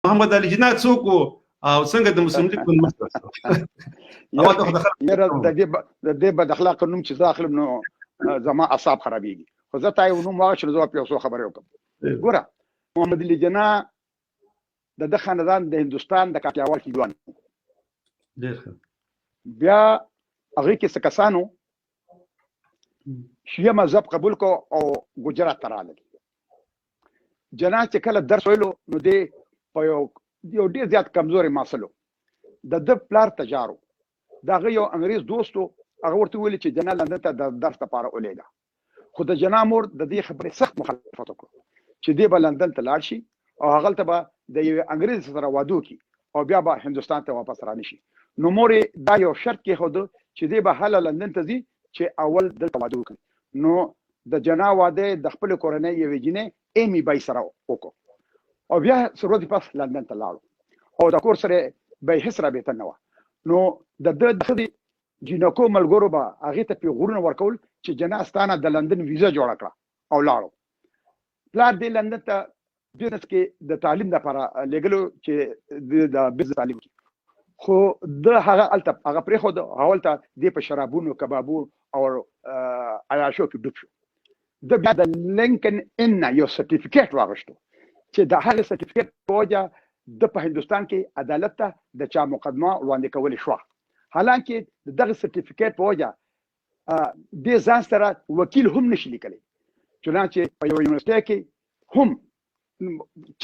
محمد علي جناح څوک او څنګه د مسلم لیگ مشر د دې بد اخلاق نوم چې داخل نو زما اعصاب خرابېږي خو زه تا یو نوم واغ چې زه په اوسو خبرې وکم ګوره محمد علي جناح د خاندان د هندستان د کاټیاوال کیوان ډېر بیا هغه کې څه کسانو شیعه مذهب قبول کو او ګجرات ته راغلل جناح چې کله درس ویلو نو دې په یو ډېر زیات کمزوري مسلو د پلار تجارو دا یو انګريز دوستو هغه ورته ویل چې جناح لندن ته د درس لپاره ولېګا خو د جناح مور د دې خبرې سخت مخالفت وکړ چې دې به لندن ته لاړ شي او هغه ته به د یو انګريز سره واده وکړي او بیا به هندستان ته واپس رانشي نو مور دا یو شرط کې خو چې دې به هله لندن ته ځي چې اول دلته واده وکړي نو د جناح واده د خپل کورنۍ یوې جنې ایمی بای سره وکړو او بیا سروتي پاس لندن ته لاړو او د کور سره به هیڅ رابطه نه و نو د خدي جنکو ملګرو به هغه ته پیغورونه ورکول چې جناح ستانه د لندن ویزا جوړ کړه او لاړو پلار دی لندن ته بزنس کې د تعلیم لپاره لګلو چې د بزنس تعلیم خو د هغه پرې خو د حوالته دی په شرابونو کبابو او عیاشو کې ډوب شو د بیا د لینکن ان یو سرټیفیکیټ واغشتو چې د هغه سرټیفیکیټ په وجه د په هندستان کې عدالت ته د چا مقدمه وړاندې کول شو حالانکه دغه سرټیفیکیټ په وجه د ځان سره وکیل هم نشي لیکلی چنانچه په یو یونیورسيټي کې هم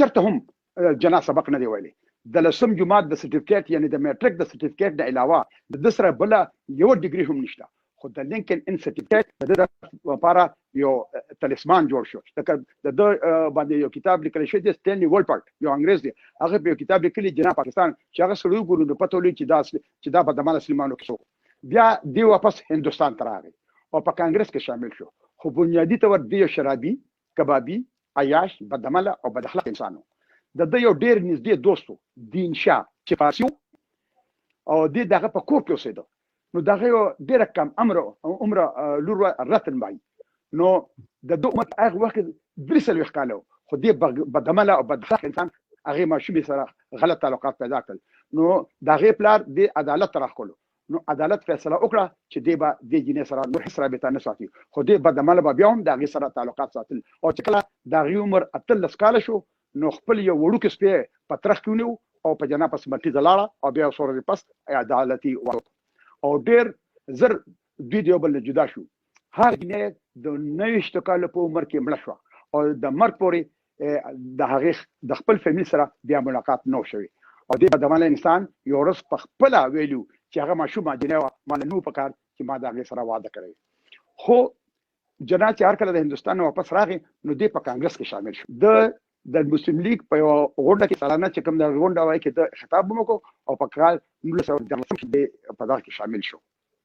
چرته هم جناح سبق نه دی ویلي د لسم جماعت د سرټیفیکیټ یعنی د میټریک د سرټیفیکیټ نه علاوه د سره بل یو ډیګري هم نشته خو د لینکن ان سرټیفیکیټ د لپاره یو تلسمان جوړ شو د باندې یو کتاب لیکل شوی دی ستینلی ولپارټ یو انګريز دی هغه په کتاب لیکلی جناح پاکستان چې هغه سړی ګورو د پته لري چې دا په دمال سلیمانو کې شو بیا دی واپس هندستان ته راغی او په کانګرس کې شامل شو خو بنیادی تور دی شرابي کبابي عیاش بدعمله او بد اخلاق انسانو د یو ډیر نږدې دوستو دین شاه چې فارسي او دغه په کور کې اوسېده نو دغه یو ډیر کم عمر لور راتن بای نو د امت هغه وخت درسل وکاله خو دې بدعمله او بد اخلاق انسان هغه ماشومې سره غلط تعلقات پیدا کړل نو دغه پلار د عدالت راخلو نو عدالت فیصله وکړه چې دی به د جنې سره نور هیڅ رابطه نه ساتي خو دې بدعمله به بیا هم دغه سره تعلقات ساتل او چې کله دغه عمر اتلس کال شو نو خپل یو وړوکی سپی په ترخ کې ونیو او په جناح پس مرتي دلاړه او بیا سورې پس عدالتي او ډېر زر دوی دیو بل جدا شو هر جنې د 29 کال په عمر کې مړ شو او د مرګ پورې د هغه د خپل فیملی سره بیا ملاقات نو شوی او دې بدعمله انسان یو ورځ په خپل ویلو چې هغه ماشومه جنې مال نو پکار چې ما دا غي سره واده کړی خو جناح چې هر کله د هندستان واپس راغی نو دې په کانګرس کې شامل شو د مسلم لیگ په غونډه کې سالانه چې کوم د غونډه وای کې د خطاب وکړو او په کال 1913 کې په دغه کې شامل شو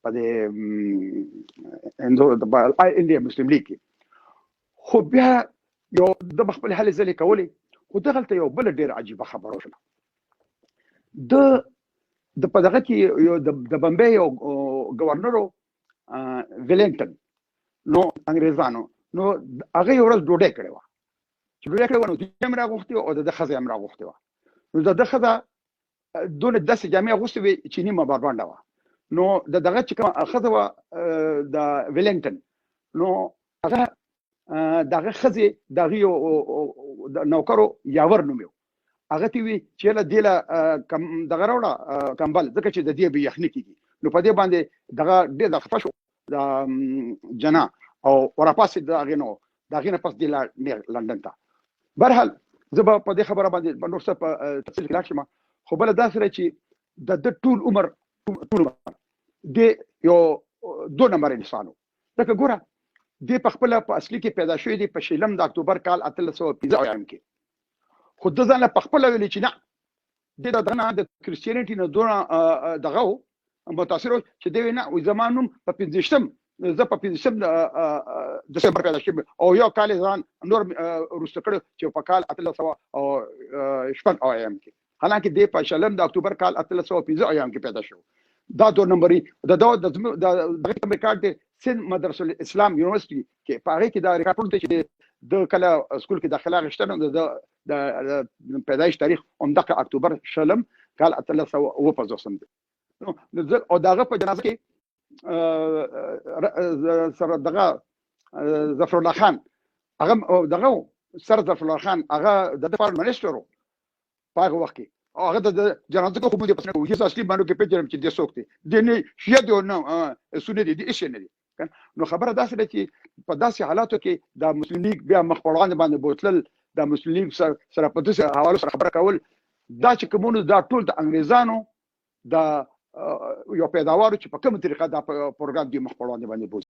په د انډیا مسلم لیگ کې خو بیا یو د خپل حل ځلې کولې خو دغلته یو بل ډیر عجیب خبره شوه د په دغه کې یو د بمبئی یو گورنر ویلنګټن نو انګريزانو نو هغه یو ورځ ډوډۍ کړې و چې ډوډۍ کړې و نو دیم راغوښتي او د خزه هم راغوښتي و نو د خزه دونه داسې جامې اغوستې وي چې نیمه بربنده و نو دغه چې کوم خزه و د ویلنګټن نو هغه دغه خزه دغه یو نوکرو یاور نومیو هغه تی وی چې له دیله کم دغه راوړه کمبل ځکه چې د دې به یخني کیږي نو په دې باندې دغه ډېر د خفشو د جناح او ورپاسې دغه نو دغه پس دی لندن ته برحال زه په دې خبره باندې نور څه په تفصیل کې راځم خو بل دا سره چې د ټول عمر د یو 2 نمبر انسانو دا ګوره د په خپل په اصلي کې پیدا شوی دی په شلم د اکتوبر کال 1315 کې خو د ځان په خپل ویل چې نه دغه د کریسچینټی نه دونه دغه متاثر چې دی نه زمانوم په 15 زه په 15 دسمبر پیدا شوم او یو کال ځان نور روسته کړ چې په کال 1300 او شپږ ايام کې حالانکه د په شلم د اکتوبر کال 1315 ايام کې پیدا شو دا 2 نمبري د امریکا د سن مدرسه الاسلام یونیورسيټي کې په هغه کې دا ریکارډ دی چې د کله سکول کې داخله غشتنه د پیدایش تاریخ همدغه اکتوبر شلم کال 1350 دی نو او دغه په جنازه کې سره دغه ظفر الله خان هغه دغه سر ظفر الله خان هغه د دفاع منیسټر په هغه وخت کې هغه د جنازه کو کوم دي پسنه کوي چې اصلي باندې کې پیژنم چې د سوک دي د نه شیا دی نو سونه دي د ايش نه دي نو خبره داسې ده چې په داسې حالاتو کې د مسلم لیگ بیا مخبران باندې بوتل د مسلم لیگ سره په داسې حوالو سره خبره کول دا چې کومونو دا ټول د انګريزانو د یو پیداوارو چې په کومه طریقه دا پروګرام دی مخبران باندې بوتل